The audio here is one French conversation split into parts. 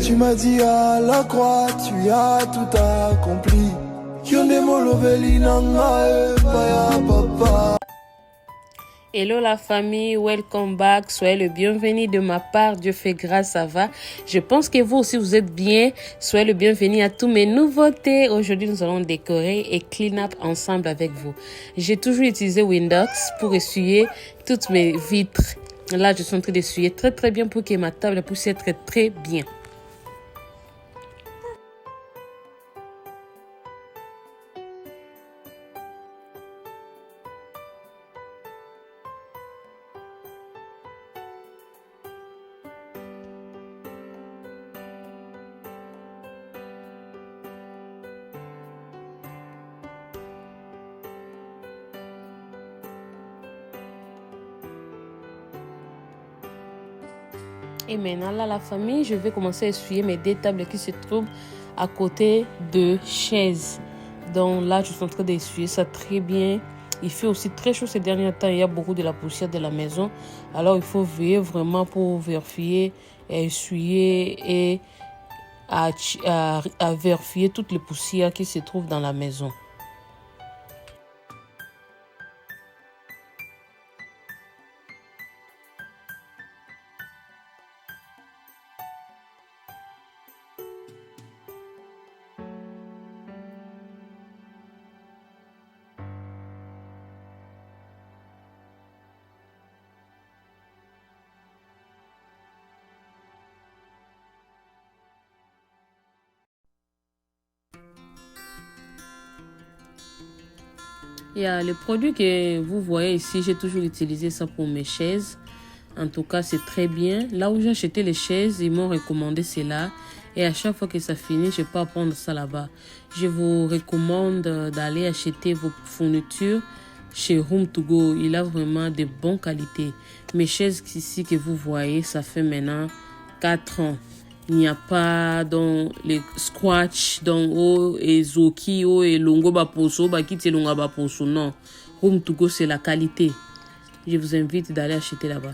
Tu m'as dit à la croix, tu as tout accompli. Hello la famille, welcome back, soyez le bienvenu de ma part, Dieu fait grâce, ça va. Je pense que vous aussi vous êtes bien, soyez le bienvenu à tous mes nouveautés. Aujourd'hui nous allons décorer et clean up ensemble avec vous. J'ai toujours utilisé Windows pour essuyer toutes mes vitres. Là je suis en train d'essuyer très bien pour que ma table puisse être très bien. Et maintenant, là, la famille, je vais commencer à essuyer mes deux tables qui se trouvent à côté de chaises. Donc là, je suis en train d'essuyer ça très bien. Il fait aussi très chaud ces derniers temps. Il y a beaucoup de la poussière de la maison. Alors, il faut veiller vraiment pour vérifier, essuyer et à vérifier toutes les poussières qui se trouvent dans la maison. Il y a le produit que vous voyez ici, j'ai toujours utilisé ça pour mes chaises. En tout cas, c'est très bien. Là où j'ai acheté les chaises, ils m'ont recommandé cela. Et à chaque fois que ça finit, je peux prendre ça là-bas. Je vous recommande d'aller acheter vos fournitures chez Room2Go. Il a vraiment de bonnes qualités. Mes chaises ici que vous voyez, ça fait maintenant 4 ans. Il n'y a pas dans les scratch dans o et zoki o et longo ba poso ba kiti longa ba poso. Non, Room2Go c'est la qualité. Je vous invite d'aller acheter là-bas.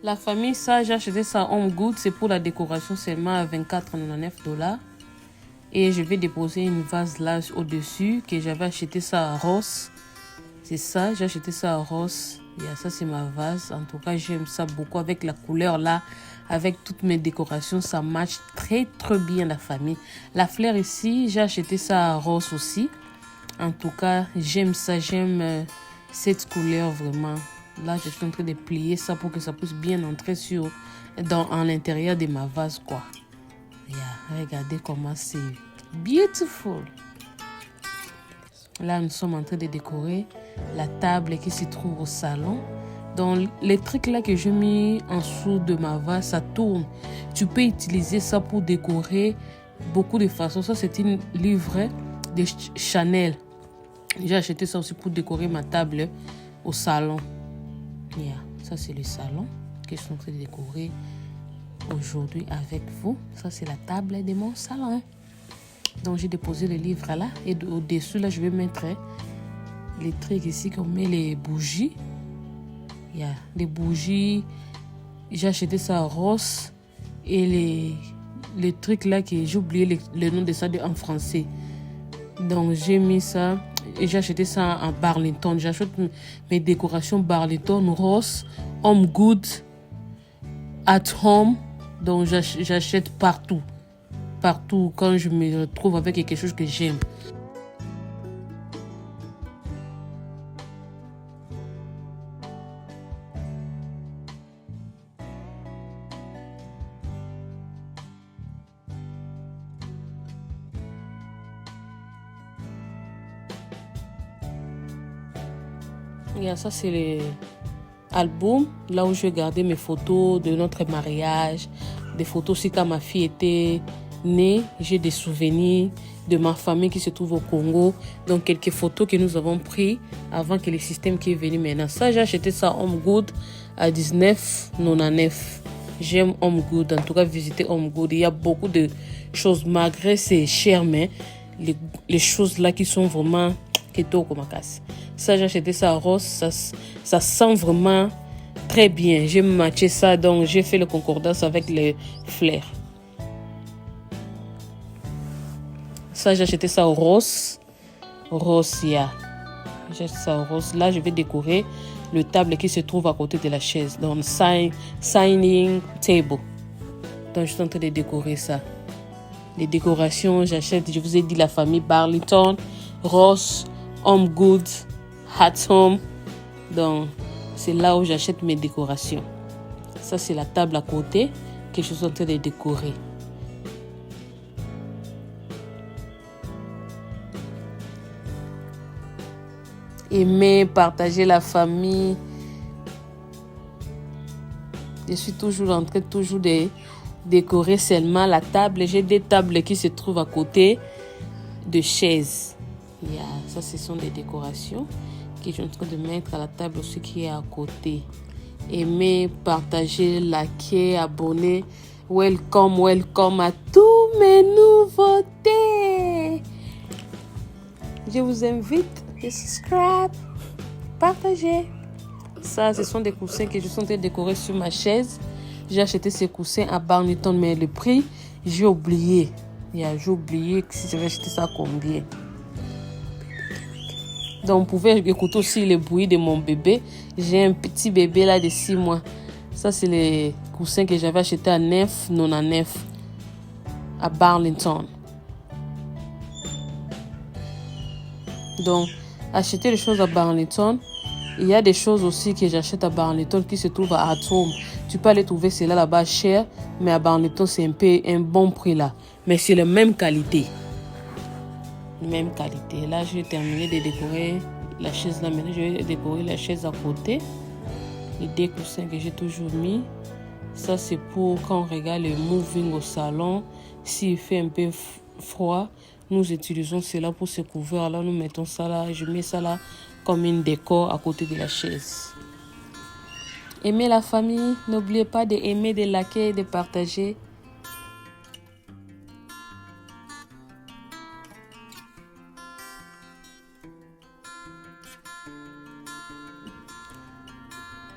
La famille, ça, j'ai acheté ça Home Goods. C'est pour la décoration seulement à $24,99. Et je vais déposer une vase là au-dessus que j'avais acheté ça à Ross. C'est ça, j'ai acheté ça à Ross. Et ça, c'est ma vase. En tout cas, j'aime ça beaucoup avec la couleur là. Avec toutes mes décorations, ça match très bien la famille. La fleur ici, j'ai acheté ça à Ross aussi. En tout cas, j'aime ça, j'aime cette couleur vraiment. Là, je suis en train de plier ça pour que ça puisse bien entrer en l'intérieur de ma vase, quoi. Yeah, regardez comment c'est beautiful. Là, nous sommes en train de décorer la table qui se trouve au salon. Donc, les trucs là que j'ai mis en dessous de ma vase, ça tourne. Tu peux utiliser ça pour décorer beaucoup de façons. Ça, c'est une livre de Chanel. J'ai acheté ça aussi pour décorer ma table au salon. Yeah, ça c'est le salon que je suis en train de décorer aujourd'hui avec vous. Ça c'est la table de mon salon. Donc j'ai déposé le livre là et au-dessus là je vais mettre les trucs ici qu'on met les bougies. Yeah, les bougies. J'ai acheté ça à Ross et les trucs là que j'ai oublié le nom de ça en français. Donc j'ai mis ça. Et j'ai acheté ça en Burlington. J'achète mes décorations Burlington, Ross, Home Goods, At Home. Donc j'achète partout. Partout quand je me retrouve avec quelque chose que j'aime. Et ça, c'est l'album, là où je vais garder mes photos de notre mariage, des photos aussi quand ma fille était née. J'ai des souvenirs de ma famille qui se trouve au Congo. Donc, quelques photos que nous avons prises avant que le système qui est venu maintenant. Ça, j'ai acheté ça Home Good à 19,99. J'aime Home Good. En tout cas, visiter Home Good. Il y a beaucoup de choses, malgré c'est cher, mais les choses là qui sont vraiment... Ça, j'ai acheté ça rose. Ça sent vraiment très bien. J'ai matché ça, donc j'ai fait le concordance avec les fleurs. Ça, j'ai acheté ça au rose. Rose, yeah. J'ai acheté ça au rose. Là, je vais décorer le table qui se trouve à côté de la chaise. Donc, signing table. Donc, je suis en train de décorer ça. Les décorations, j'achète, je vous ai dit, la famille Burlington, Ross, Home Goods, At Home. Donc, c'est là où j'achète mes décorations. Ça, c'est la table à côté que je suis en train de décorer. Aimer, partager la famille. Je suis toujours en train de décorer seulement la table. J'ai des tables qui se trouvent à côté de chaises. Yeah, ça, ce sont des décorations que je suis en train de mettre à la table aussi qui est à côté. Aimer, partager, liker, abonner. Welcome à tous mes nouveautés. Je vous invite à subscribe, partager. Ça, ce sont des coussins que je suis en train de décorer sur ma chaise. J'ai acheté ces coussins à Burlington, mais le prix, j'ai oublié. J'ai oublié que si j'avais acheté ça combien. Donc, vous pouvez écouter aussi le bruit de mon bébé. J'ai un petit bébé là de 6 mois. Ça, c'est les coussins que j'avais acheté à 9,99 à Burlington. Donc, acheter les choses à Burlington. Il y a des choses aussi que j'achète à Burlington qui se trouvent à At Home. Tu peux aller trouver cela là-bas cher, mais à Burlington, c'est un bon prix là. Mais c'est la même qualité. Même qualité. Là, j'ai terminé de décorer la chaise là. Maintenant, je vais décorer la chaise à côté. Les deux coussins que j'ai toujours mis. Ça, c'est pour quand on regarde le moving au salon. S'il fait un peu froid, nous utilisons cela pour se couvrir. Alors, nous mettons ça là. Je mets ça là comme une décor à côté de la chaise. Aimez la famille. N'oubliez pas d'aimer, de liker et de partager.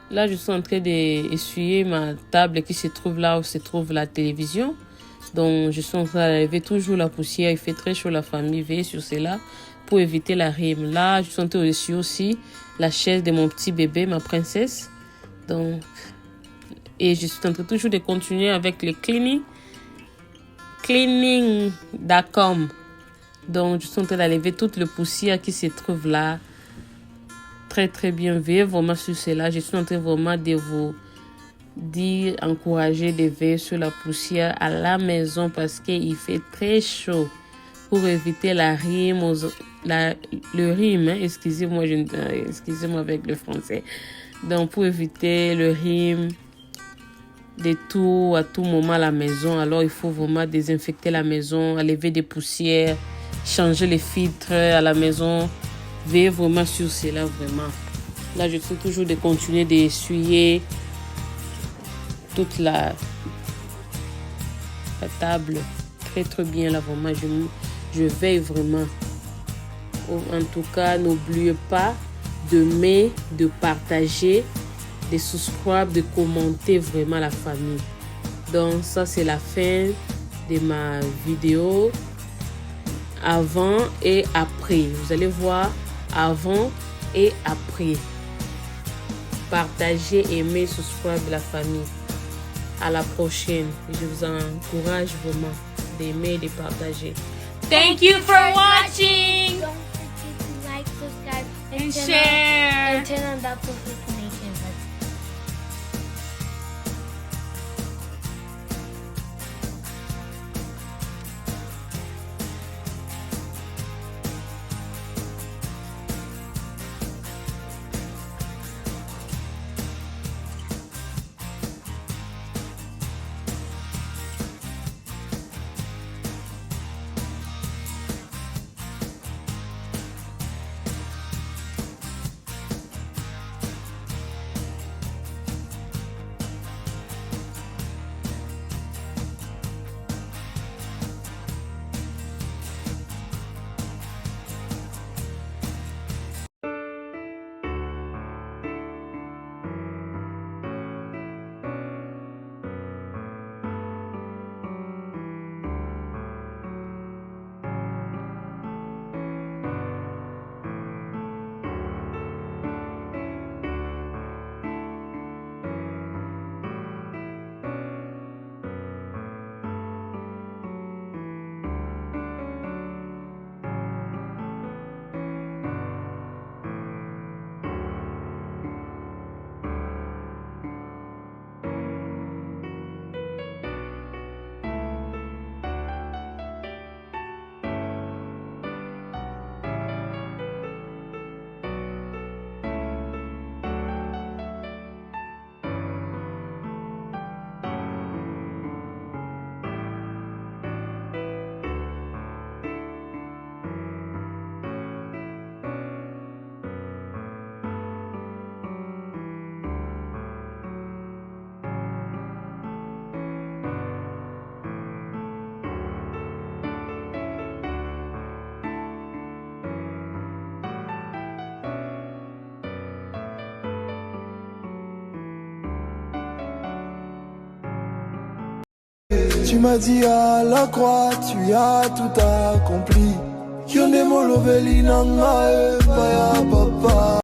Là, je suis en train d'essuyer ma table qui se trouve là où se trouve la télévision. Donc, je suis en train d'enlever toujours la poussière. Il fait très chaud, la famille. Veillez sur cela pour éviter la rime. Là, je suis en train d'essuyer aussi la chaise de mon petit bébé, ma princesse. Donc, et je suis en train toujours de continuer avec le cleaning.com. Donc, je suis en train d'enlever toute la poussière qui se trouve là. Très, très bien. Veillez vraiment sur cela. Je suis en train vraiment de vous dire, encourager de veiller sur la poussière à la maison parce qu'il fait très chaud. Pour éviter la rime, le rime, hein, excusez-moi avec le français. Donc, pour éviter le rime de tout, à tout moment à la maison, alors il faut vraiment désinfecter la maison, enlever des poussières, changer les filtres à la maison. Veillez vraiment sur cela, vraiment. Là, je suis toujours de continuer d'essuyer toute la table. Très, très bien, là, vraiment. Je veille vraiment. En tout cas, n'oubliez pas d'aimer, de partager, de subscribe, de commenter vraiment la famille. Donc, ça, c'est la fin de ma vidéo. Avant et après. Vous allez voir avant et après. Partagez, aimez, subscribe la famille. À la prochaine. Je vous encourage vraiment d'aimer et de partager. Thank you for watching. Don't forget to like, subscribe, And share. and turn on that post notification. Tu m'as dit à la croix, tu as tout accompli. Yonde moloveli nanga, paya papa.